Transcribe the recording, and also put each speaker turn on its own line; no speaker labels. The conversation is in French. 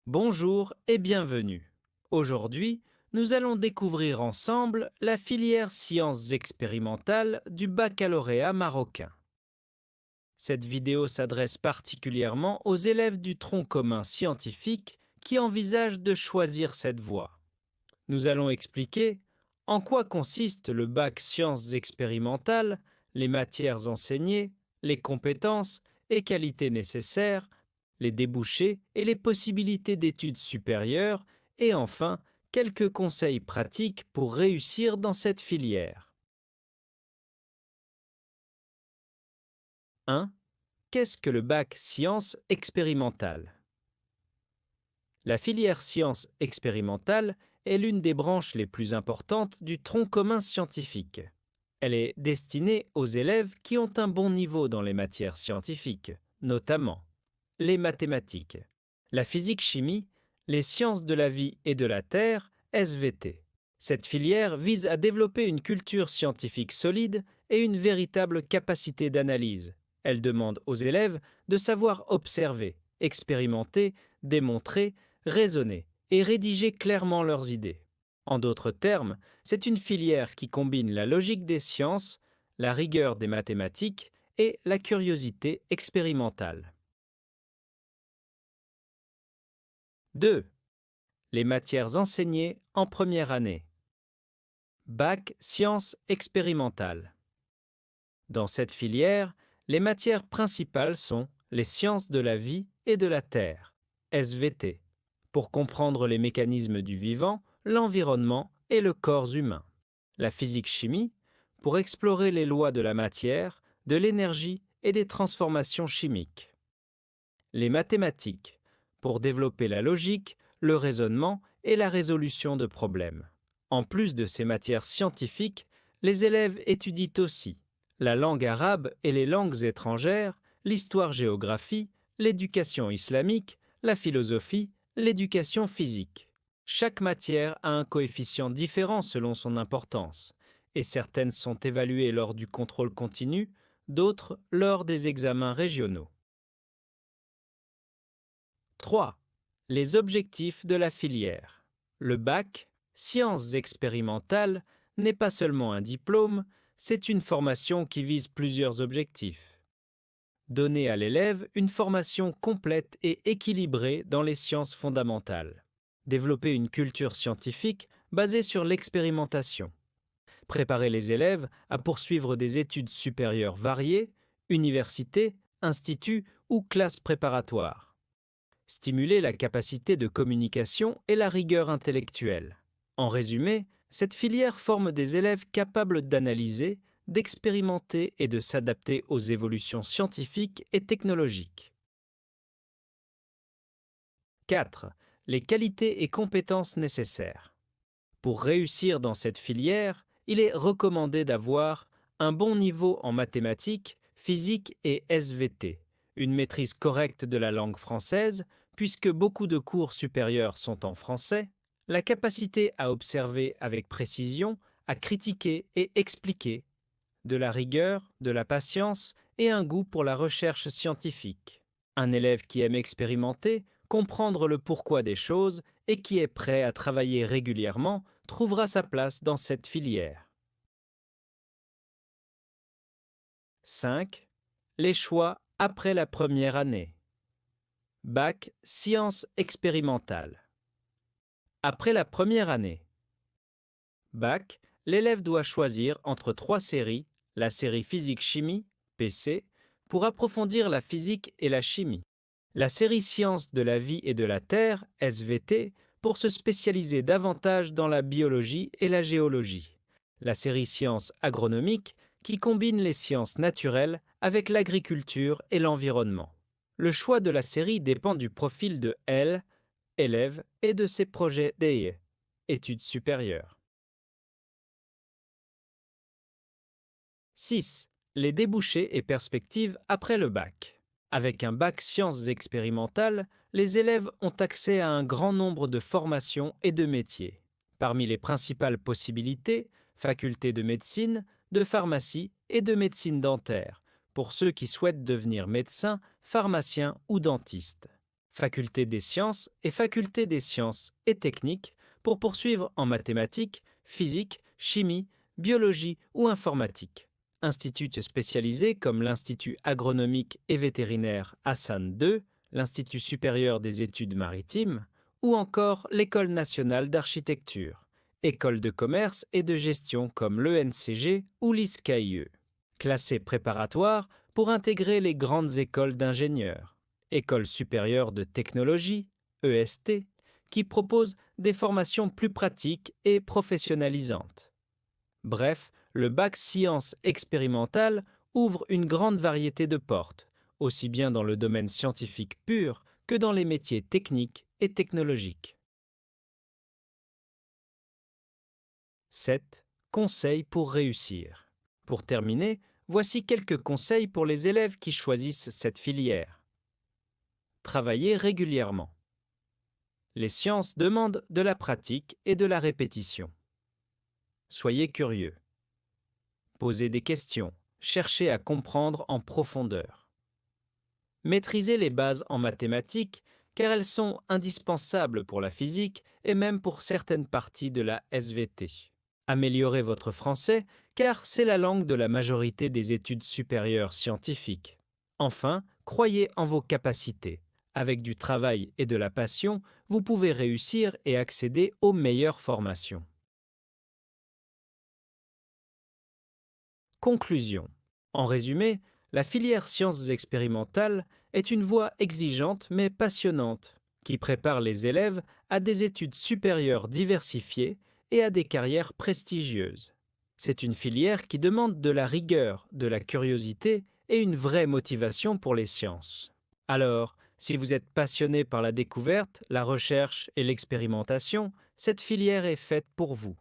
Bonjour et bienvenue. Aujourd'hui, nous allons découvrir ensemble la filière sciences expérimentales du baccalauréat marocain. Cette vidéo s'adresse particulièrement aux élèves du tronc commun scientifique qui envisagent de choisir cette voie. Nous allons expliquer en quoi consiste le bac sciences expérimentales, les matières enseignées, les compétences et qualités nécessaires, les débouchés et les possibilités d'études supérieures, et enfin, quelques conseils pratiques pour réussir dans cette filière. 1. Qu'est-ce que le bac sciences expérimentales? La filière sciences expérimentales est l'une des branches les plus importantes du tronc commun scientifique. Elle est destinée aux élèves qui ont un bon niveau dans les matières scientifiques, notamment les mathématiques, la physique-chimie, les sciences de la vie et de la Terre, SVT. Cette filière vise à développer une culture scientifique solide et une véritable capacité d'analyse. Elle demande aux élèves de savoir observer, expérimenter, démontrer, raisonner et rédiger clairement leurs idées. En d'autres termes, c'est une filière qui combine la logique des sciences, la rigueur des mathématiques et la curiosité expérimentale. 2. Les matières enseignées en première année. Bac sciences expérimentales. Dans cette filière, les matières principales sont les sciences de la vie et de la Terre, SVT, pour comprendre les mécanismes du vivant, l'environnement et le corps humain. La physique-chimie, pour explorer les lois de la matière, de l'énergie et des transformations chimiques. Les mathématiques, pour développer la logique, le raisonnement et la résolution de problèmes. En plus de ces matières scientifiques, les élèves étudient aussi la langue arabe et les langues étrangères, l'histoire-géographie, l'éducation islamique, la philosophie, l'éducation physique. Chaque matière a un coefficient différent selon son importance, et certaines sont évaluées lors du contrôle continu, d'autres lors des examens régionaux. 3. Les objectifs de la filière. Le bac, sciences expérimentales, n'est pas seulement un diplôme, c'est une formation qui vise plusieurs objectifs. Donner à l'élève une formation complète et équilibrée dans les sciences fondamentales. Développer une culture scientifique basée sur l'expérimentation. Préparer les élèves à poursuivre des études supérieures variées, universités, instituts ou classes préparatoires. Stimuler la capacité de communication et la rigueur intellectuelle. En résumé, cette filière forme des élèves capables d'analyser, d'expérimenter et de s'adapter aux évolutions scientifiques et technologiques. 4. Les qualités et compétences nécessaires. Pour réussir dans cette filière, il est recommandé d'avoir un bon niveau en mathématiques, physique et SVT, une maîtrise correcte de la langue française, puisque beaucoup de cours supérieurs sont en français, la capacité à observer avec précision, à critiquer et expliquer, de la rigueur, de la patience et un goût pour la recherche scientifique. Un élève qui aime expérimenter, comprendre le pourquoi des choses et qui est prêt à travailler régulièrement trouvera sa place dans cette filière. 5. Les choix après la première année. Bac sciences expérimentales. Après la première année. Bac, l'élève doit choisir entre 3 séries, la série physique-chimie, PC, pour approfondir la physique et la chimie. La série sciences de la vie et de la Terre, SVT, pour se spécialiser davantage dans la biologie et la géologie. La série sciences agronomiques, qui combine les sciences naturelles avec l'agriculture et l'environnement. Le choix de la série dépend du profil de L, élève, et de ses projets DE, études supérieures. 6. Les débouchés et perspectives après le bac. Avec un bac sciences expérimentales, les élèves ont accès à un grand nombre de formations et de métiers. Parmi les principales possibilités, faculté de médecine, de pharmacie et de médecine dentaire, pour ceux qui souhaitent devenir médecin, pharmacien ou dentiste. faculté des sciences et faculté des sciences et techniques pour poursuivre en mathématiques, physique, chimie, biologie ou informatique. Instituts spécialisés comme l'Institut agronomique et vétérinaire Hassan II, l'Institut supérieur des études maritimes ou encore l'École nationale d'architecture, écoles de commerce et de gestion comme l'ENCG ou l'ISCAIE. Classés préparatoires pour intégrer les grandes écoles d'ingénieurs, École supérieure de technologie, EST, qui propose des formations plus pratiques et professionnalisantes. Bref, le bac sciences expérimentales ouvre une grande variété de portes, aussi bien dans le domaine scientifique pur que dans les métiers techniques et technologiques. 7. Conseils pour réussir. Pour terminer, voici quelques conseils pour les élèves qui choisissent cette filière. Travaillez régulièrement. Les sciences demandent de la pratique et de la répétition. Soyez curieux. Posez des questions, cherchez à comprendre en profondeur. Maîtrisez les bases en mathématiques car elles sont indispensables pour la physique et même pour certaines parties de la SVT. Améliorez votre français car c'est la langue de la majorité des études supérieures scientifiques. Enfin, croyez en vos capacités. Avec du travail et de la passion, vous pouvez réussir et accéder aux meilleures formations. Conclusion. En résumé, la filière sciences expérimentales est une voie exigeante mais passionnante qui prépare les élèves à des études supérieures diversifiées et à des carrières prestigieuses. C'est une filière qui demande de la rigueur, de la curiosité et une vraie motivation pour les sciences. Alors, si vous êtes passionné par la découverte, la recherche et l'expérimentation, cette filière est faite pour vous.